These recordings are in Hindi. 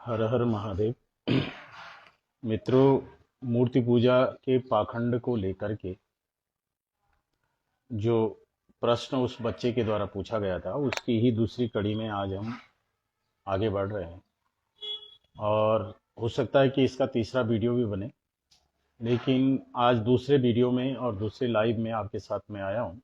हर हर महादेव। मित्रों, मूर्ति पूजा के पाखंड को लेकर के जो प्रश्न उस बच्चे के द्वारा पूछा गया था, उसकी ही दूसरी कड़ी में आज हम आगे बढ़ रहे हैं। और हो सकता है कि इसका तीसरा वीडियो भी बने, लेकिन आज दूसरे वीडियो में और दूसरे लाइव में आपके साथ में आया हूँ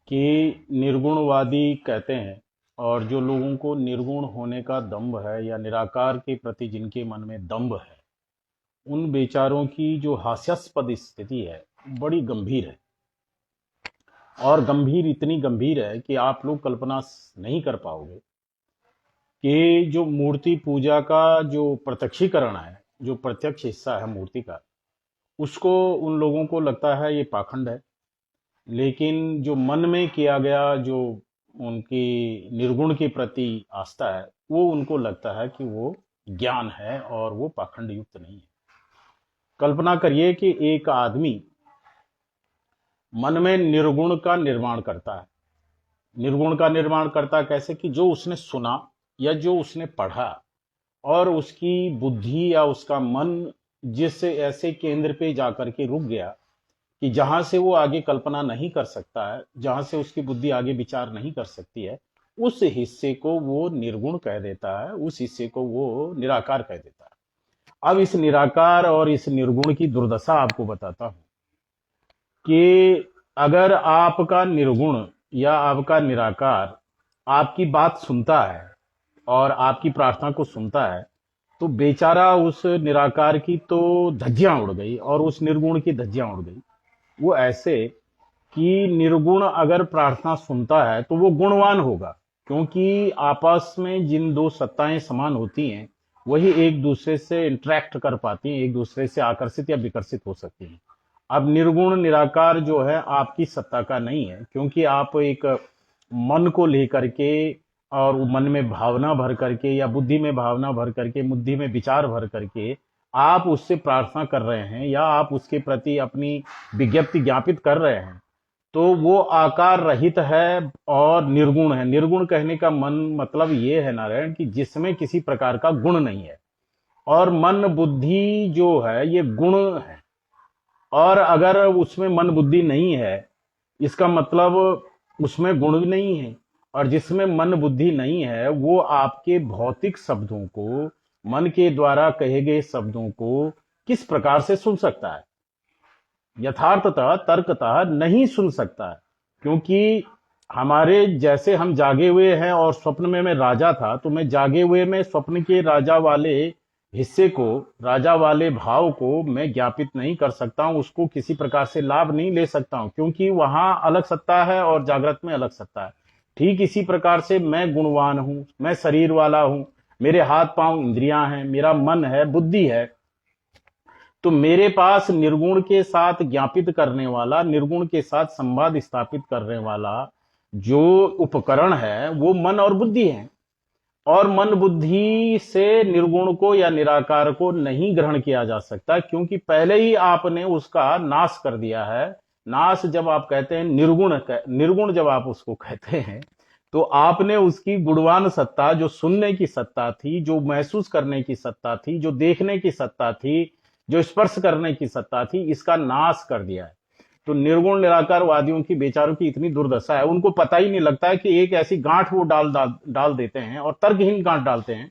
कि निर्गुणवादी कहते हैं, और जो लोगों को निर्गुण होने का दंभ है या निराकार के प्रति जिनके मन में दंभ है, उन बेचारों की जो हास्यास्पद स्थिति है बड़ी गंभीर है। और गंभीर इतनी गंभीर है कि आप लोग कल्पना नहीं कर पाओगे कि जो मूर्ति पूजा का जो प्रत्यक्षीकरण है, जो प्रत्यक्ष हिस्सा है मूर्ति का, उसको उन लोगों को लगता है ये पाखंड है। लेकिन जो मन में किया गया जो उनकी निर्गुण के प्रति आस्था है, वो उनको लगता है कि वो ज्ञान है और वो पाखंड युक्त नहीं है। कल्पना करिए कि एक आदमी मन में निर्गुण का निर्माण करता है। निर्गुण का निर्माण करता है कैसे? कि जो उसने सुना या जो उसने पढ़ा, और उसकी बुद्धि या उसका मन जिस ऐसे केंद्र पे जाकर के रुक गया कि जहां से वो आगे कल्पना नहीं कर सकता है, जहां से उसकी बुद्धि आगे विचार नहीं कर सकती है, उस हिस्से को वो निर्गुण कह देता है, उस हिस्से को वो निराकार कह देता है। अब इस निराकार और इस निर्गुण की दुर्दशा आपको बताता हूं कि अगर आपका निर्गुण या आपका निराकार आपकी बात सुनता है और आपकी प्रार्थना को सुनता है, तो बेचारा उस निराकार की तो धज्जियां उड़ गई और उस निर्गुण की धज्जियां उड़ गई। वो ऐसे कि निर्गुण अगर प्रार्थना सुनता है तो वो गुणवान होगा, क्योंकि आपस में जिन दो सत्ताएं समान होती हैं वही एक दूसरे से इंटरेक्ट कर पाती हैं, एक दूसरे से आकर्षित या विकर्षित हो सकती हैं। अब निर्गुण निराकार जो है आपकी सत्ता का नहीं है, क्योंकि आप एक मन को लेकर के और मन में भावना भर करके या बुद्धि में भावना भर करके, बुद्धि में विचार भर करके आप उससे प्रार्थना कर रहे हैं या आप उसके प्रति अपनी विज्ञप्ति ज्ञापित कर रहे हैं, तो वो आकार रहित है और निर्गुण है। निर्गुण कहने का मन मतलब ये है नारायण कि जिसमें किसी प्रकार का गुण नहीं है। और मन बुद्धि जो है ये गुण है, और अगर उसमें मन बुद्धि नहीं है, इसका मतलब उसमें गुण भी नहीं है। और जिसमें मन बुद्धि नहीं है वो आपके भौतिक शब्दों को, मन के द्वारा कहे गए शब्दों को किस प्रकार से सुन सकता है? यथार्थतः तर्कतः नहीं सुन सकता है, क्योंकि हमारे जैसे हम जागे हुए हैं और स्वप्न में मैं राजा था, तो मैं जागे हुए में स्वप्न के राजा वाले हिस्से को, राजा वाले भाव को मैं ज्ञापित नहीं कर सकता हूं, उसको किसी प्रकार से लाभ नहीं ले सकता हूं, क्योंकि वहां अलग सत्ता है और जागृत में अलग सत्ता है। ठीक इसी प्रकार से मैं गुणवान हूं, मैं शरीर वाला हूं, मेरे हाथ पांव इंद्रियां हैं, मेरा मन है, बुद्धि है, तो मेरे पास निर्गुण के साथ ज्ञापित करने वाला, निर्गुण के साथ संवाद स्थापित करने वाला जो उपकरण है वो मन और बुद्धि है। और मन बुद्धि से निर्गुण को या निराकार को नहीं ग्रहण किया जा सकता, क्योंकि पहले ही आपने उसका नाश कर दिया है। नाश जब आप कहते हैं, निर्गुण जब आप उसको कहते हैं, तो आपने उसकी गुणवान सत्ता, जो सुनने की सत्ता थी, जो महसूस करने की सत्ता थी, जो देखने की सत्ता थी, जो स्पर्श करने की सत्ता थी, इसका नाश कर दिया है। तो निर्गुण निराकारवादियों की, बेचारों की इतनी दुर्दशा है, उनको पता ही नहीं लगता है कि एक ऐसी गांठ वो डाल देते हैं, और तर्कहीन गांठ डालते हैं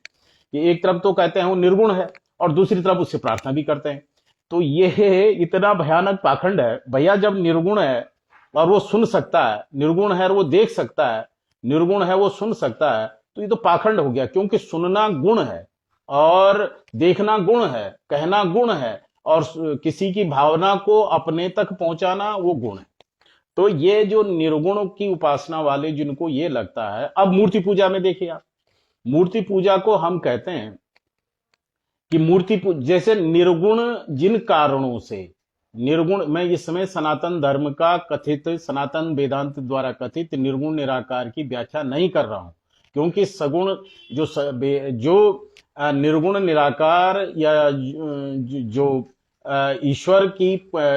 कि एक तरफ तो कहते हैं वो निर्गुण है और दूसरी तरफ उससे प्रार्थना भी करते हैं। तो ये इतना भयानक पाखंड है भैया। जब निर्गुण है और वो सुन सकता है, निर्गुण है और वो देख सकता है, निर्गुण है वो सुन सकता है, तो ये तो पाखंड हो गया, क्योंकि सुनना गुण है और देखना गुण है, कहना गुण है, और किसी की भावना को अपने तक पहुंचाना वो गुण है। तो ये जो निर्गुण की उपासना वाले जिनको ये लगता है, अब मूर्ति पूजा में देखिए आप, मूर्ति पूजा को हम कहते हैं कि जैसे निर्गुण जिन कारणों से, निर्गुण, मैं इस समय सनातन धर्म का कथित, सनातन वेदांत द्वारा कथित निर्गुण निराकार की व्याख्या नहीं कर रहा हूं, क्योंकि सगुण जो निर्गुण निराकार या जो ईश्वर की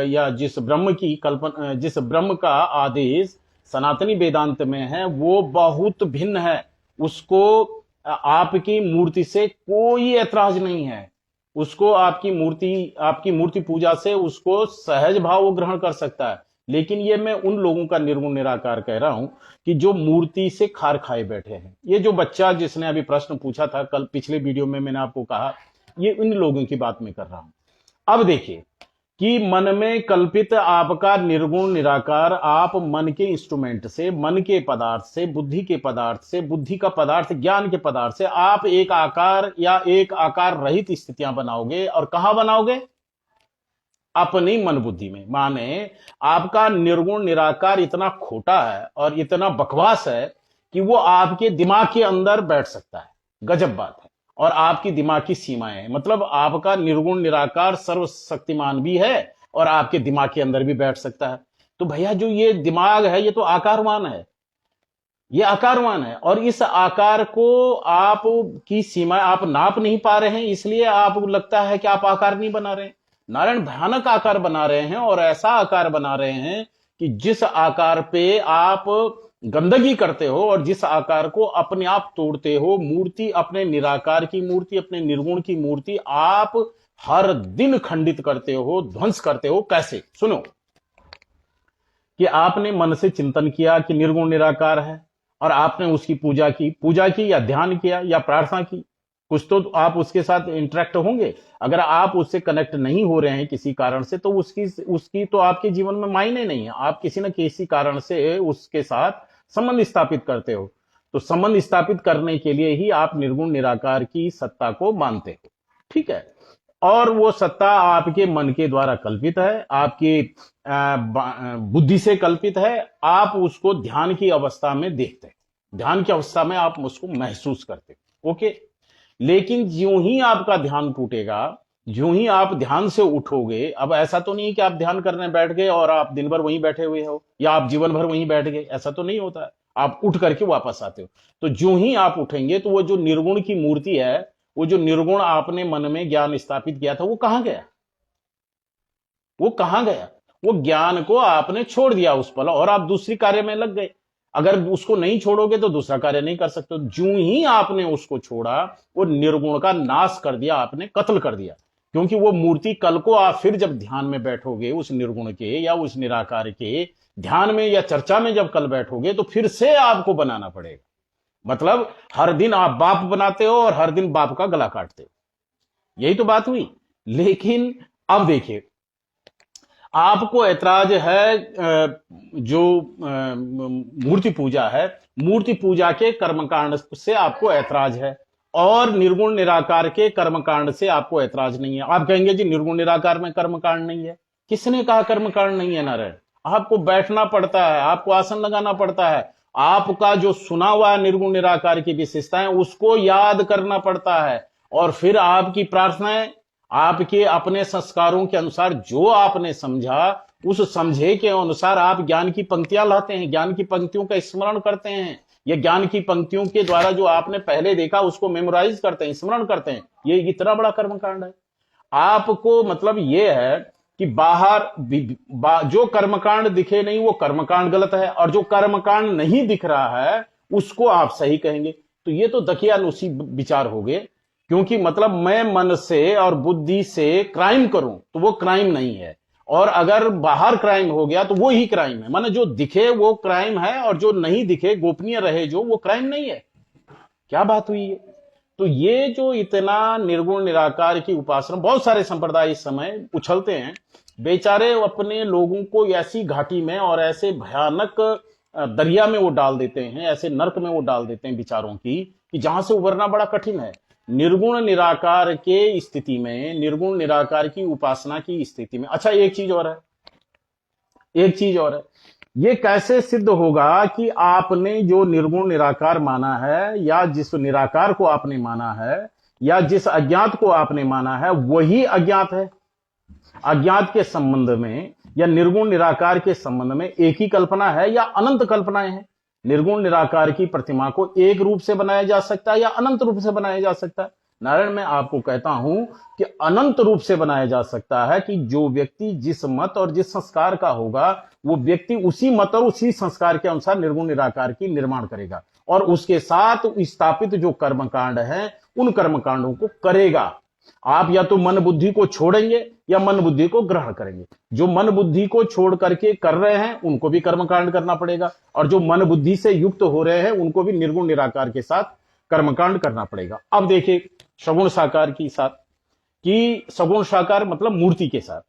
या जिस ब्रह्म की कल्पना, जिस ब्रह्म का आदेश सनातनी वेदांत में है, वो बहुत भिन्न है। उसको आपकी मूर्ति से कोई ऐतराज नहीं है, उसको आपकी मूर्ति पूजा से उसको सहज भाव वो ग्रहण कर सकता है। लेकिन ये मैं उन लोगों का निर्गुण निराकार कह रहा हूं कि जो मूर्ति से खार खाए बैठे हैं। ये जो बच्चा जिसने अभी प्रश्न पूछा था कल पिछले वीडियो में, मैंने आपको कहा, ये इन लोगों की बात मैं कर रहा हूं। अब देखिए कि मन में कल्पित आपका निर्गुण निराकार, आप मन के इंस्ट्रूमेंट से, मन के पदार्थ से, बुद्धि के पदार्थ से, बुद्धि का पदार्थ ज्ञान के पदार्थ से आप एक आकार या एक आकार रहित स्थितियां बनाओगे। और कहां बनाओगे? अपनी मन बुद्धि में। माने आपका निर्गुण निराकार इतना खोटा है और इतना बकवास है कि वो आपके दिमाग के अंदर बैठ सकता है। गजब बात है। और आपकी दिमाग की सीमाएं हैं, मतलब आपका निर्गुण निराकार सर्वशक्तिमान भी है और आपके दिमाग के अंदर भी बैठ सकता है। तो भैया जो ये दिमाग है ये तो आकारवान है, ये आकारवान है। और इस आकार को आप की सीमा आप नाप नहीं पा रहे हैं, इसलिए आपको लगता है कि आप आकार नहीं बना रहे हैं। नारायण भयानक आकार बना रहे हैं, और ऐसा आकार बना रहे हैं कि जिस आकार पे आप गंदगी करते हो और जिस आकार को अपने आप तोड़ते हो, मूर्ति, अपने निराकार की मूर्ति, अपने निर्गुण की मूर्ति आप हर दिन खंडित करते हो, ध्वंस करते हो। कैसे? सुनो कि आपने मन से चिंतन किया कि निर्गुण निराकार है और आपने उसकी पूजा की या ध्यान किया या प्रार्थना की, कुछ तो आप उसके साथ इंटरेक्ट होंगे। अगर आप उससे कनेक्ट नहीं हो रहे हैं किसी कारण से, तो उसकी तो आपके जीवन में मायने नहीं है। आप किसी न किसी कारण से उसके साथ संबंध स्थापित करते हो। तो संबंध स्थापित करने के लिए ही आप निर्गुण निराकार की सत्ता को मानते हो, ठीक है। और वो सत्ता आपके मन के द्वारा कल्पित है, आपकी बुद्धि से कल्पित है। आप उसको ध्यान की अवस्था में देखते हैं, ध्यान की अवस्था में आप उसको महसूस करते हो, ओके। लेकिन ज्यों ही आपका ध्यान टूटेगा, ज्यों ही आप ध्यान से उठोगे, अब ऐसा तो नहीं कि आप ध्यान करने बैठ गए और आप दिन भर वहीं बैठे हुए हो या आप जीवन भर वहीं बैठ गए, ऐसा तो नहीं होता है। आप उठ करके वापस आते हो। तो ज्यों ही आप उठेंगे तो वो जो निर्गुण की मूर्ति है, वो जो निर्गुण आपने मन में ज्ञान स्थापित किया था, वो कहां गया? वो कहां गया? वो ज्ञान को आपने छोड़ दिया उस पल और आप दूसरी कार्य में लग गए। अगर उसको नहीं छोड़ोगे तो दूसरा कार्य नहीं कर सकते। ज्यों ही आपने उसको छोड़ा, वो निर्गुण का नाश कर दिया आपने, कत्ल कर दिया। क्योंकि वो मूर्ति कल को आप फिर जब ध्यान में बैठोगे उस निर्गुण के या उस निराकार के ध्यान में या चर्चा में जब कल बैठोगे, तो फिर से आपको बनाना पड़ेगा। मतलब हर दिन आप बाप बनाते हो और हर दिन बाप का गला काटते हो, यही तो बात हुई। लेकिन अब देखिए, आपको ऐतराज है जो मूर्ति पूजा है, मूर्ति पूजा के कर्मकांड से आपको ऐतराज है और निर्गुण निराकार के कर्मकांड से आपको ऐतराज नहीं है। आप कहेंगे जी निर्गुण निराकार में कर्मकांड नहीं है। किसने कहा कर्मकांड नहीं है? नारायण, आपको बैठना पड़ता है, आपको आसन लगाना पड़ता है, आपका जो सुना हुआ निर्गुण निराकार की विशेषताएं उसको याद करना पड़ता है, और फिर आपकी प्रार्थनाएं आपके अपने संस्कारों के अनुसार जो आपने समझा, उस समझे के अनुसार आप ज्ञान की पंक्तियां लाते हैं, ज्ञान की पंक्तियों का स्मरण करते हैं। ये ज्ञान की पंक्तियों के द्वारा जो आपने पहले देखा उसको मेमोराइज करते हैं, स्मरण करते हैं। ये इतना बड़ा कर्मकांड है। आपको मतलब ये है कि जो कर्मकांड दिखे नहीं वो कर्मकांड गलत है, और जो कर्मकांड नहीं दिख रहा है उसको आप सही कहेंगे। तो ये तो दकियानुसी विचार हो गए। क्योंकि मतलब मैं मन से और बुद्धि से क्राइम करूं तो वो क्राइम नहीं है, और अगर बाहर क्राइम हो गया तो वो ही क्राइम है। माने जो दिखे वो क्राइम है और जो नहीं दिखे, गोपनीय रहे जो, वो क्राइम नहीं है। क्या बात हुई है? तो ये जो इतना निर्गुण निराकार की उपासना, बहुत सारे संप्रदाय इस समय उछलते हैं, बेचारे अपने लोगों को ऐसी घाटी में और ऐसे भयानक दरिया में वो डाल देते हैं, ऐसे नर्क में वो डाल देते हैं विचारों की, कि जहां से उबरना बड़ा कठिन है। निर्गुण निराकार के स्थिति में, निर्गुण निराकार की उपासना की स्थिति में। अच्छा, एक चीज और है, ये कैसे सिद्ध होगा कि आपने जो निर्गुण निराकार माना है, या जिस निराकार को आपने माना है, या जिस अज्ञात को आपने माना है, वही अज्ञात है? अज्ञात के संबंध में या निर्गुण निराकार के संबंध में एक ही कल्पना है या अनंत कल्पनाएं हैं? निर्गुण निराकार की प्रतिमा को एक रूप से बनाया जा सकता है या अनंत रूप से बनाया जा सकता है? नारायण, मैं आपको कहता हूं कि अनंत रूप से बनाया जा सकता है, कि जो व्यक्ति जिस मत और जिस संस्कार का होगा, वो व्यक्ति उसी मत और उसी संस्कार के अनुसार निर्गुण निराकार की निर्माण करेगा। और उसके साथ स्थापित जो कर्मकांड है उन कर्मकांडों को करेगा। आप या तो मन बुद्धि को छोड़ेंगे या मन बुद्धि को ग्रहण करेंगे। जो मन बुद्धि को छोड़ करके कर रहे हैं उनको भी कर्मकांड करना पड़ेगा, और जो मन बुद्धि से युक्त हो रहे हैं उनको भी निर्गुण निराकार के साथ कर्मकांड करना पड़ेगा। अब देखिए सगुण साकार की साथ, कि सगुण साकार मतलब मूर्ति के साथ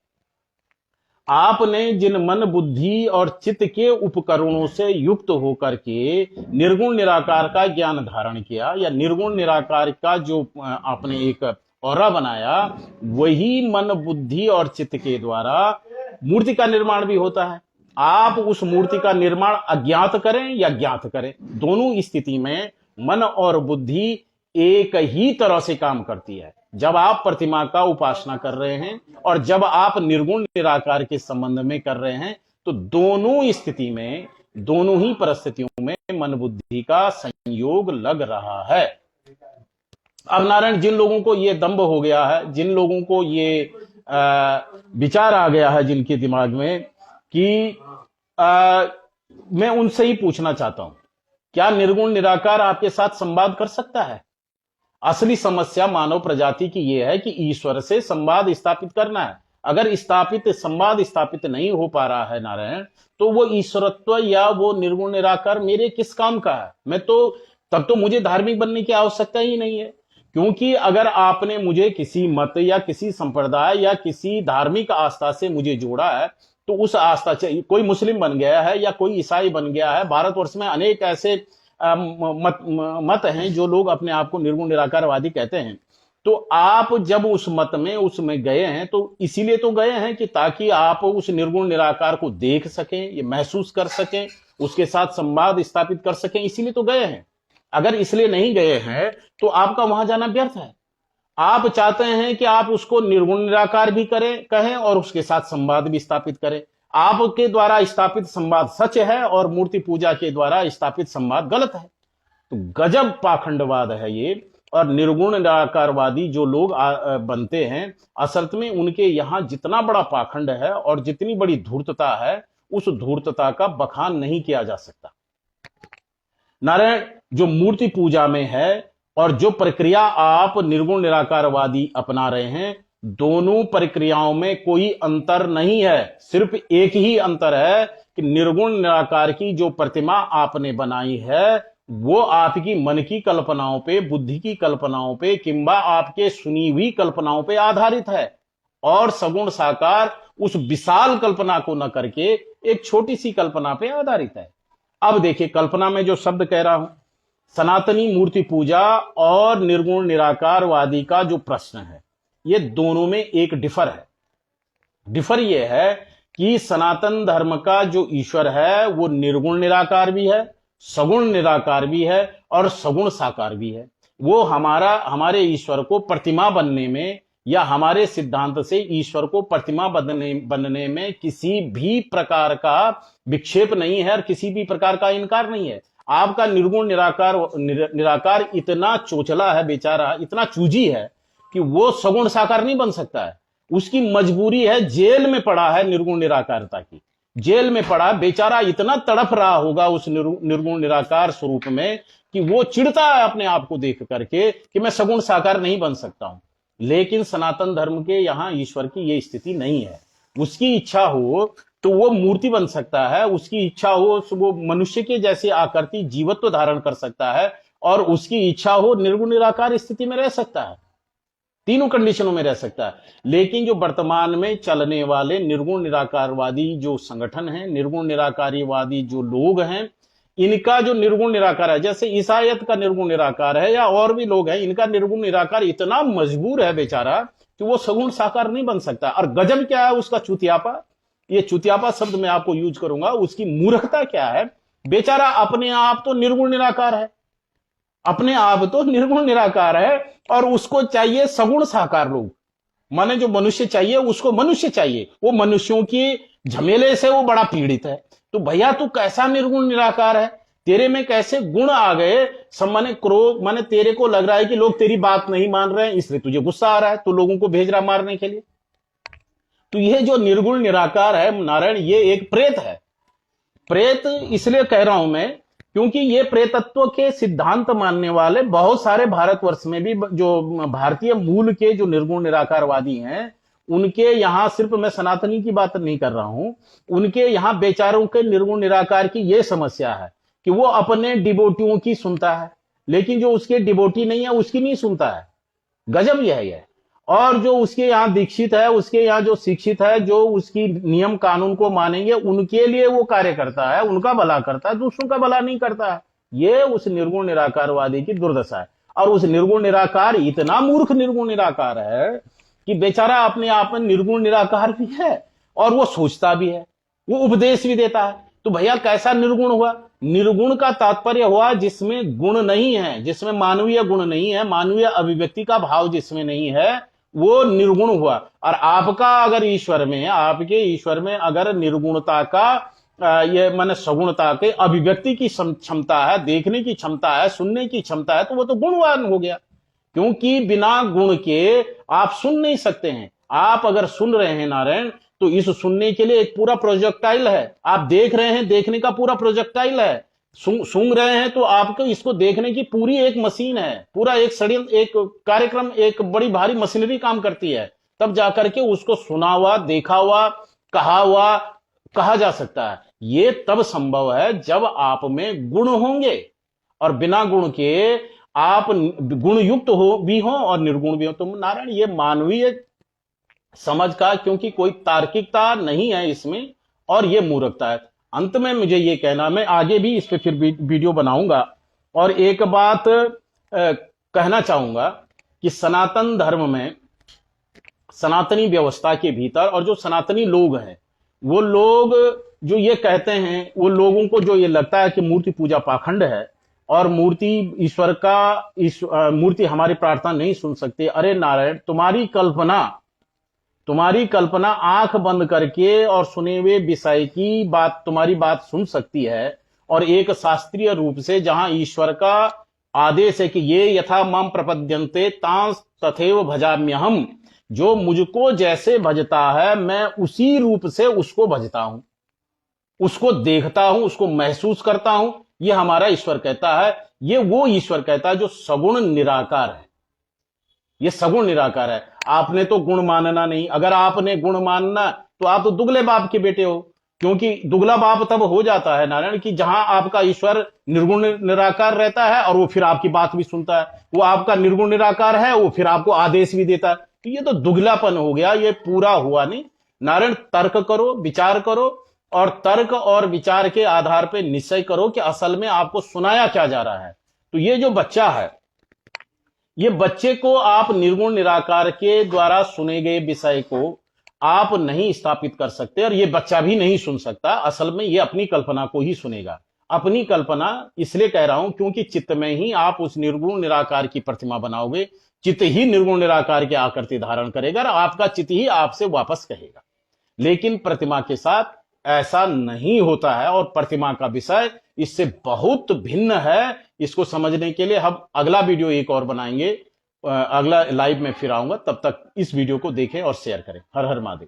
आपने जिन मन बुद्धि और चित्त के उपकरणों से युक्त होकर के निर्गुण निराकार का ज्ञान धारण किया, या निर्गुण निराकार का जो आपने एक औरा बनाया, वही मन बुद्धि और चित्त के द्वारा मूर्ति का निर्माण भी होता है। आप उस मूर्ति का निर्माण अज्ञात करें या ज्ञात करें, दोनों स्थिति में मन और बुद्धि एक ही तरह से काम करती है। जब आप प्रतिमा का उपासना कर रहे हैं और जब आप निर्गुण निराकार के संबंध में कर रहे हैं, तो दोनों स्थिति में, दोनों ही परिस्थितियों में मन बुद्धि का संयोग लग रहा है। अब नारायण, जिन लोगों को ये दंभ हो गया है, जिन लोगों को ये विचार आ गया है जिनके दिमाग में कि मैं उनसे ही पूछना चाहता हूं, क्या निर्गुण निराकार आपके साथ संवाद कर सकता है? असली समस्या मानव प्रजाति की यह है कि ईश्वर से संवाद स्थापित करना है। अगर संवाद स्थापित नहीं हो पा रहा है नारायण, तो वो ईश्वरत्व या वो निर्गुण निराकार मेरे किस काम का है? मैं तो तब तो मुझे धार्मिक बनने की आवश्यकता ही नहीं है, क्योंकि अगर आपने मुझे किसी मत या किसी संप्रदाय या किसी धार्मिक आस्था से मुझे जोड़ा है, तो उस आस्था से कोई मुस्लिम बन गया है या कोई ईसाई बन गया है। भारतवर्ष में अनेक ऐसे मत हैं जो लोग अपने आप को निर्गुण निराकारवादी कहते हैं। तो आप जब उस मत में उसमें गए हैं, तो इसीलिए तो गए हैं कि ताकि आप उस निर्गुण निराकार को देख सकें, ये महसूस कर सकें, उसके साथ संवाद स्थापित कर सकें, इसीलिए तो गए हैं। अगर इसलिए नहीं गए हैं तो आपका वहां जाना व्यर्थ है। आप चाहते हैं कि आप उसको निर्गुण निराकार भी कहें और उसके साथ संवाद भी स्थापित करें। आपके द्वारा स्थापित संवाद सच है और मूर्ति पूजा के द्वारा स्थापित संवाद गलत है। तो गजब पाखंडवाद है ये। और निर्गुण निराकारवादी जो लोग बनते हैं, असल में उनके यहां जितना बड़ा पाखंड है और जितनी बड़ी धूर्तता है, उस धूर्तता का बखान नहीं किया जा सकता। नारायण, जो मूर्ति पूजा में है और जो प्रक्रिया आप निर्गुण निराकारवादी अपना रहे हैं, दोनों प्रक्रियाओं में कोई अंतर नहीं है। सिर्फ एक ही अंतर है कि निर्गुण निराकार की जो प्रतिमा आपने बनाई है, वो आपकी मन की कल्पनाओं पे, बुद्धि की कल्पनाओं पे, किंबा आपके सुनी हुई कल्पनाओं पे आधारित है। और सगुण साकार उस विशाल कल्पना को न करके एक छोटी सी कल्पना पे आधारित है। अब देखिए, कल्पना में जो शब्द कह रहा हूं, सनातनी मूर्ति पूजा और निर्गुण निराकारवादी का जो प्रश्न है, ये दोनों में एक डिफर है। डिफर ये है कि सनातन धर्म का जो ईश्वर है वो निर्गुण निराकार भी है, सगुण निराकार भी है और सगुण साकार भी है। वो हमारे ईश्वर को प्रतिमा बनने में या हमारे सिद्धांत से ईश्वर को प्रतिमा बनने में किसी भी प्रकार का विक्षेप नहीं है और किसी भी प्रकार का इनकार नहीं है। आपका निर्गुण निराकार इतना चोचला है बेचारा, इतना चूजी है कि वो सगुण साकार नहीं बन सकता है। उसकी मजबूरी है, जेल में पड़ा है निर्गुण निराकारता की, जेल में पड़ा बेचारा। इतना तड़प रहा होगा उस निर्गुण निराकार स्वरूप में कि वो चिढ़ता है अपने आप को देख करके कि मैं सगुण साकार नहीं बन सकता हूं। लेकिन सनातन धर्म के यहां ईश्वर की ये स्थिति नहीं है। उसकी इच्छा हो तो वो मूर्ति बन सकता है, उसकी इच्छा हो तो वो मनुष्य के जैसे आकृति जीवत्व धारण कर सकता है, और उसकी इच्छा हो निर्गुण निराकार स्थिति में रह सकता है, तीनों कंडीशनों में रह सकता है। लेकिन जो वर्तमान में चलने वाले निर्गुण निराकारवादी जो संगठन है, निर्गुण निराकारीवादी जो लोग हैं, इनका जो निर्गुण निराकार है, जैसे ईसाईयत का निर्गुण निराकार है या और भी लोग हैं, इनका निर्गुण निराकार इतना मजबूर है बेचारा कि वो सगुण साकार नहीं बन सकता। और गजब क्या है उसका, चुतियापा। ये चुतियापा शब्द मैं आपको यूज करूंगा। उसकी मूर्खता क्या है, बेचारा अपने आप तो निर्गुण निराकार है, अपने आप तो निर्गुण निराकार है, और उसको चाहिए सगुण साकार लोग। माने जो मनुष्य चाहिए उसको मनुष्य चाहिए, वो मनुष्यों की झमेले से वो बड़ा पीड़ित है। तो भैया तू कैसा निर्गुण निराकार है, तेरे में कैसे गुण आ गए, सब माने क्रोध, माने तेरे को लग रहा है कि लोग तेरी बात नहीं मान रहे हैं, इसलिए तुझे गुस्सा आ रहा है, तो लोगों को भेज रहा मारने के लिए। तो यह जो निर्गुण निराकार है नारायण, ये एक प्रेत है। प्रेत इसलिए कह रहा हूं मैं क्योंकि ये प्रेतत्व के सिद्धांत मानने वाले बहुत सारे भारतवर्ष में भी जो भारतीय मूल के जो निर्गुण निराकारवादी हैं, उनके यहां, सिर्फ मैं सनातनी की बात नहीं कर रहा हूं, उनके यहां बेचारों के निर्गुण निराकार की यह समस्या है कि वो अपने डिवोटियों की सुनता है, लेकिन जो उसके डिवोटी नहीं है उसकी नहीं सुनता है। गजब यह है। और जो उसके यहाँ दीक्षित है, उसके यहाँ जो शिक्षित है, जो उसकी नियम कानून को मानेंगे, उनके लिए वो कार्य करता है, उनका भला करता है, दूसरों का भला नहीं करता है। ये उस निर्गुण निराकारवादी की दुर्दशा है। और उस निर्गुण निराकार इतना मूर्ख निर्गुण निराकार है कि बेचारा अपने आप में निर्गुण निराकार भी है और वो सोचता भी है, वो उपदेश भी देता है। तो भैया कैसा निर्गुण हुआ? निर्गुण का तात्पर्य हुआ जिसमें गुण नहीं है, जिसमें मानवीय गुण नहीं है, मानवीय अभिव्यक्ति का भाव जिसमें नहीं है, वो निर्गुण हुआ। और आपका अगर ईश्वर में, आपके ईश्वर में अगर निर्गुणता का ये माने सगुणता के अभिव्यक्ति की क्षमता है, देखने की क्षमता है, सुनने की क्षमता है, तो वो तो गुणवान हो गया। क्योंकि बिना गुण के आप सुन नहीं सकते हैं। आप अगर सुन रहे हैं नारायण, तो इस सुनने के लिए एक पूरा प्रोजेक्टाइल है। आप देख रहे हैं, देखने का पूरा प्रोजेक्टाइल है। सूंघ रहे हैं तो आपको इसको देखने की पूरी एक मशीन है, पूरा एक षड्यंत्र, एक कार्यक्रम, एक बड़ी भारी मशीनरी काम करती है, तब जाकर के उसको सुना हुआ, देखा हुआ, कहा जा सकता है। ये तब संभव है जब आप में गुण होंगे, और बिना गुण के आप गुण युक्त हो और निर्गुण भी हो। तो नारायण ये मानवीय समझ का क्योंकि कोई तार्किकता नहीं है इसमें, और ये मूर्खता है। अंत में मुझे ये कहना, मैं आगे भी इस पे फिर वीडियो बनाऊंगा, और एक बात कहना चाहूंगा कि सनातन धर्म में, सनातनी व्यवस्था के भीतर, और जो सनातनी लोग हैं, वो लोग जो ये कहते हैं, वो लोगों को जो ये लगता है कि मूर्ति पूजा पाखंड है और मूर्ति ईश्वर का, मूर्ति हमारी प्रार्थना नहीं सुन सकती। अरे नारायण, तुम्हारी कल्पना आंख बंद करके और सुने हुए विषय की बात, तुम्हारी बात सुन सकती है, और एक शास्त्रीय रूप से जहां ईश्वर का आदेश है कि ये यथा माम प्रपद्यन्ते तांस तथैव भजाम्यहम, जो मुझको जैसे भजता है मैं उसी रूप से उसको भजता हूं, उसको देखता हूं, उसको महसूस करता हूं। ये हमारा ईश्वर कहता है। ये वो ईश्वर कहता है जो सगुण निराकार है। ये सगुण निराकार है। आपने तो गुण मानना नहीं। अगर आपने गुण मानना तो आप तो दुगले बाप के बेटे हो, क्योंकि दुगला बाप तब हो जाता है नारायण कि जहां आपका ईश्वर निर्गुण निराकार रहता है और वो फिर आपकी बात भी सुनता है। वो आपका निर्गुण निराकार है, वो फिर आपको आदेश भी देता है। तो ये तो दुगलापन हो गया, ये पूरा हुआ नहीं। नारायण, तर्क करो, विचार करो, और तर्क और विचार के आधार पर निश्चय करो कि असल में आपको सुनाया क्या जा रहा है। तो ये जो बच्चा है, ये बच्चे को आप निर्गुण निराकार के द्वारा सुने गए विषय को आप नहीं स्थापित कर सकते, और ये बच्चा भी नहीं सुन सकता। असल में ये अपनी कल्पना को ही सुनेगा। अपनी कल्पना इसलिए कह रहा हूं क्योंकि चित्त में ही आप उस निर्गुण निराकार की प्रतिमा बनाओगे। चित्त ही निर्गुण निराकार की आकृति धारण करेगा और आपका चित्त ही आपसे वापस कहेगा। लेकिन प्रतिमा के साथ ऐसा नहीं होता है, और प्रतिमा का विषय इससे बहुत भिन्न है। इसको समझने के लिए हम अगला वीडियो एक और बनाएंगे, अगला लाइव में फिर आऊंगा। तब तक इस वीडियो को देखें और शेयर करें। हर हर महादेव।